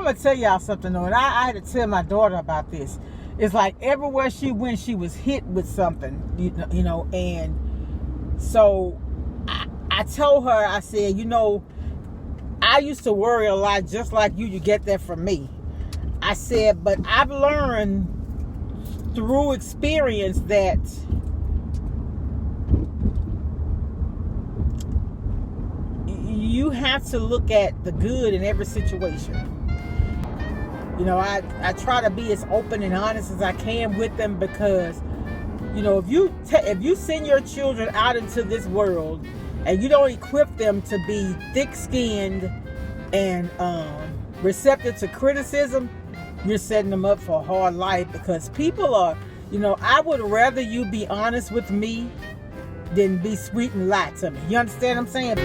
I'm gonna tell y'all something though, and I had to tell my daughter about this. It's like everywhere she went, she was hit with something, you know. And so I told her, I said, you know, I used to worry a lot, just like you. You get that from me. I said, but I've learned through experience that you have to look at the good in every situation. You know, I try to be as open and honest as I can with them, because, you know, if you send your children out into this world and you don't equip them to be thick-skinned and receptive to criticism, you're setting them up for a hard life. Because people are, you know, I would rather you be honest with me than be sweet and lie to me. You understand what I'm saying?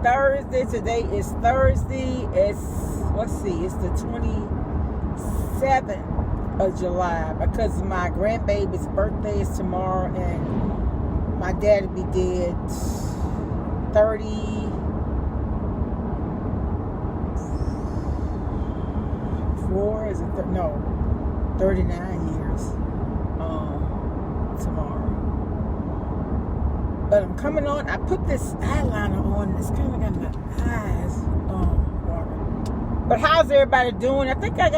Thursday. Today is Thursday. It's the 27th of July, because my grandbaby's birthday is tomorrow, and my dad will be dead 34, is it? No, 39 years tomorrow. But I'm coming on. I put this eyeliner on, and it's kind of got my eyes watering. But how's everybody doing? I think I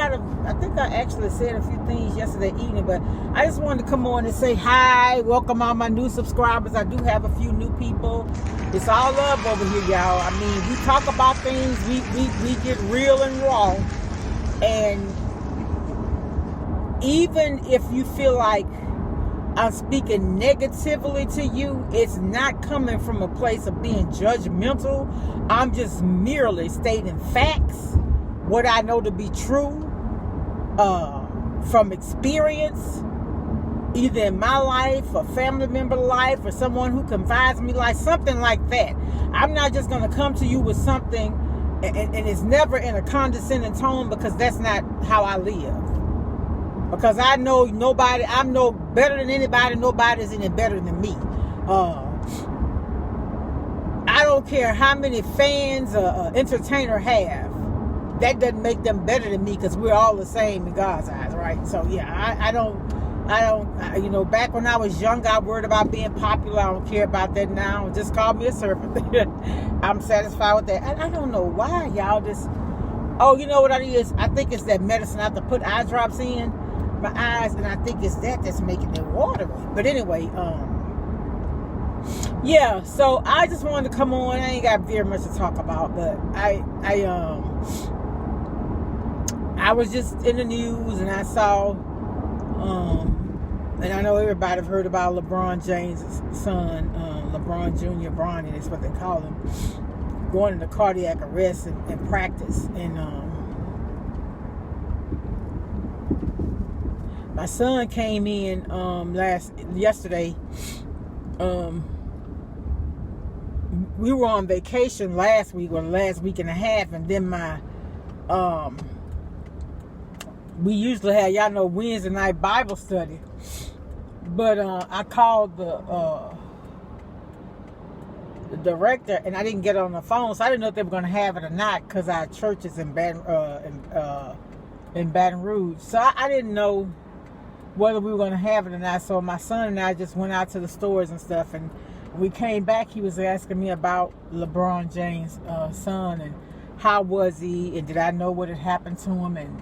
actually said a few things yesterday evening, but I just wanted to come on and say hi. Welcome all my new subscribers. I do have a few new people. It's all love over here, y'all. I mean, we talk about things. We get real and raw. And even if you feel like I'm speaking negatively to you, it's not coming from a place of being judgmental. I'm just merely stating facts, what I know to be true, from experience, either in my life, a family member life, or someone who confides in me, like something like that. I'm not just going to come to you with something, and it's never in a condescending tone, because that's not how I live. Because I know nobody, I'm no better than anybody, nobody's any better than me. I don't care how many fans an entertainer have. That doesn't make them better than me, because we're all the same in God's eyes, right? So yeah, I don't, you know, back when I was young, I worried about being popular. I don't care about that now. Just call me a servant. I'm satisfied with that. I don't know why y'all just, oh, you know what it is? I think it's that medicine I have to put eye drops in my eyes, and I think it's that's making it watery. But anyway, yeah, so I just wanted to come on. I ain't got very much to talk about, but I was just in the news, and I saw, and I know everybody have heard about LeBron James' son, LeBron Jr. Bronny, that's what they call him, going into cardiac arrest in practice. And my son came in yesterday. We were on vacation last week, or last week and a half, and then we usually have, y'all know, Wednesday night Bible study. But I called the director, and I didn't get on the phone, so I didn't know if they were going to have it or not, because our church is in Baton Rouge. So I didn't know whether we were going to have it or not. So my son and I just went out to the stores and stuff, and when we came back, he was asking me about LeBron James' son, and how was he, and did I know what had happened to him. And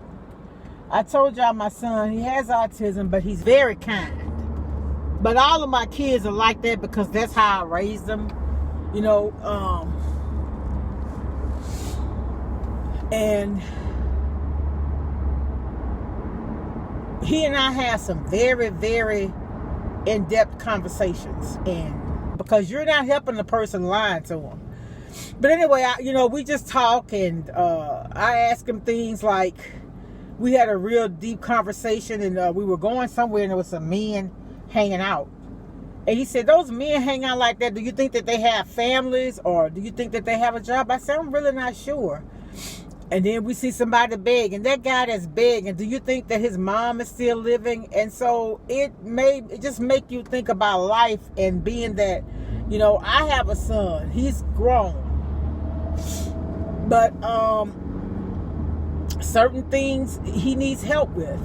I told y'all my son, he has autism, but he's very kind. But all of my kids are like that, because that's how I raised them, you know. And he and I have some very, very in-depth conversations, and because you're not helping the person, lying to them. But anyway, we just talk, and I ask him things like, we had a real deep conversation, and we were going somewhere, and there was some men hanging out. And he said, those men hang out like that, do you think that they have families, or do you think that they have a job? I said, I'm really not sure. And then we see somebody begging. That guy that's begging, do you think that his mom is still living? And so it just make you think about life, and being that, you know, I have a son. He's grown. But certain things he needs help with.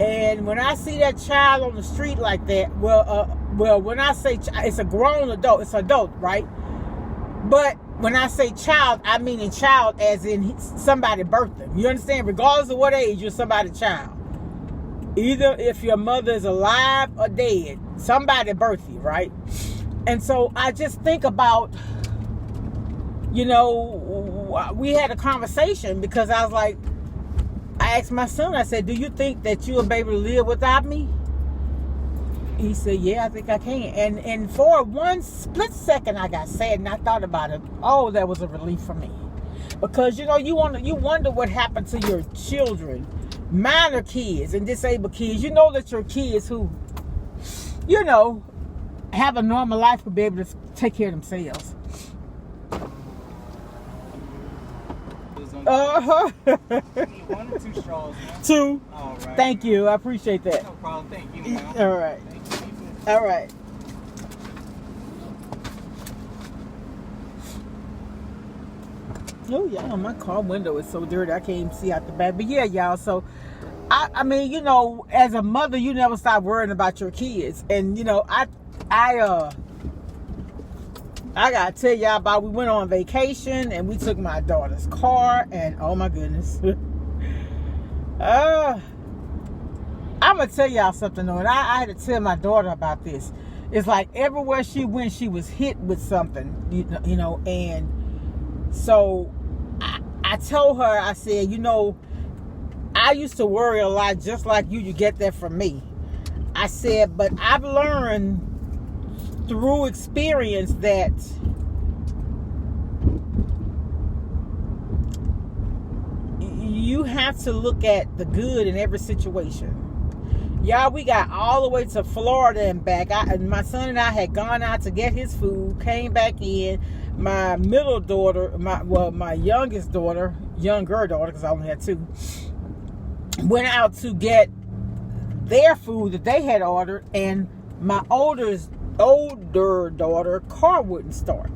And when I see that child on the street like that, well, when I say it's a grown adult, it's adult, right? But when I say child, I mean in child as in somebody birthed them. You understand? Regardless of what age, you're somebody's child. Either if your mother is alive or dead, somebody birthed you, right? And so I just think about, you know, we had a conversation because I was like, I asked my son, I said, do you think that you'll be able to live without me? He said, yeah, I think I can. And for one split second, I got sad and I thought about it. Oh, that was a relief for me. Because, you know, you wonder what happened to your children. Mine are kids and disabled kids. You know that your kids who, you know, have a normal life will be able to take care of themselves. Uh-huh. One or two straws, man? Two. All right. Thank you. I appreciate that. No problem. Thank you, man. All right. Thank you. All right. Oh, yeah, my car window is so dirty I can't even see out the back. But yeah, y'all, so I mean, you know, as a mother, you never stop worrying about your kids. And, you know, I gotta tell y'all about, we went on vacation and we took my daughter's car, and oh my goodness. I'm gonna tell y'all something though, and I had to tell my daughter about this. It's like everywhere she went, she was hit with something, you know, and so I told her, I said, you know, I used to worry a lot just like you get that from me. I said, but I've learned through experience that you have to look at the good in every situation. Y'all, we got all the way to Florida and back. My son and I had gone out to get his food, came back in. My middle daughter, my youngest daughter, younger daughter, because I only had two, went out to get their food that they had ordered, and my older daughter car wouldn't start.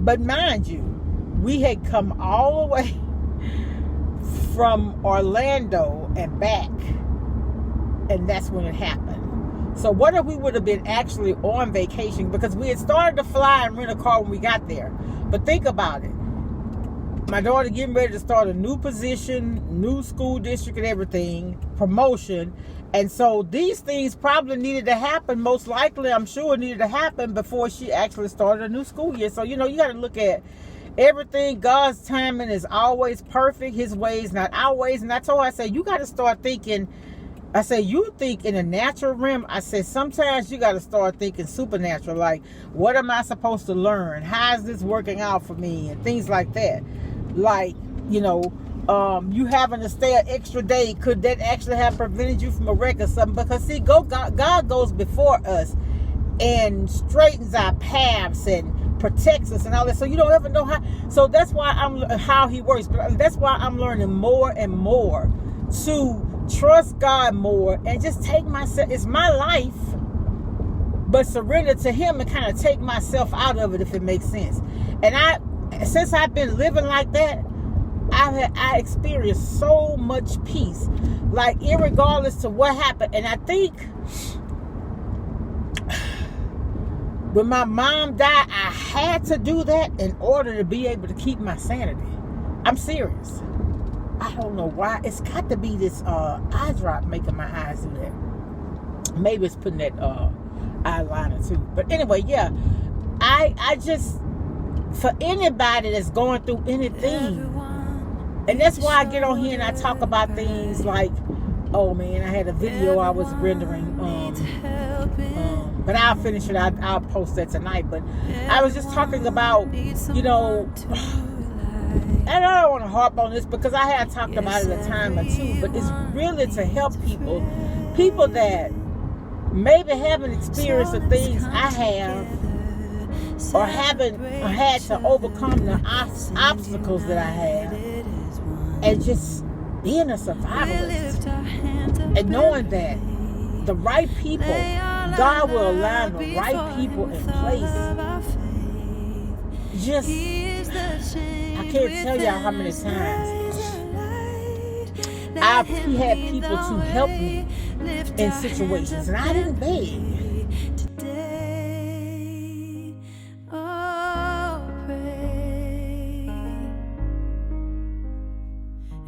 But mind you, we had come all the way from Orlando and back, and that's when it happened. So what if we would have been actually on vacation, because we had started to fly and rent a car when we got there. But think about it. My daughter getting ready to start a new position, new school district and everything, promotion. And so these things probably needed to happen. Most likely, I'm sure it needed to happen before she actually started a new school year. So, you know, you got to look at everything. God's timing is always perfect. His ways, not our ways. And I told her, I said, you got to start thinking. I said, you think in a natural realm. I said, sometimes you got to start thinking supernatural. Like, what am I supposed to learn? How is this working out for me? And things like that. Like, you know, you having to stay an extra day, could that actually have prevented you from a wreck or something? Because see, God goes before us and straightens our paths and protects us and all that. So you don't ever know how. So that's why how he works. But that's why I'm learning more and more to trust God more and just take myself. It's my life, but surrender to Him and kind of take myself out of it, if it makes sense. And since I've been living like that, I experienced so much peace, like irregardless to what happened. And I think when my mom died, I had to do that in order to be able to keep my sanity. I'm serious. I don't know why. It's got to be this eye drop making my eyes do that. Maybe it's putting that eyeliner too. But anyway, yeah. I just, for anybody that's going through anything, and that's why I get on here and I talk about things like, oh man, I had a video I was rendering, but I'll finish it. I'll post that tonight. But I was just talking about, you know, and I don't want to harp on this because I had talked about it a time or two, but it's really to help people that maybe haven't experienced the things I have, or had to overcome the obstacles that I have, and just being a survivalist and knowing that the right people, God will align the right people in place. Just, I can't tell y'all how many times He had people to help me in situations, and I didn't beg.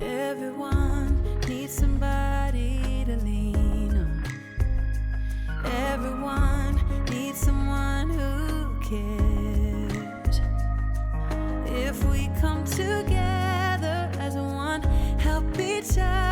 Everyone needs somebody to lean on. Everyone needs someone who cares. If we come together as one, help each other.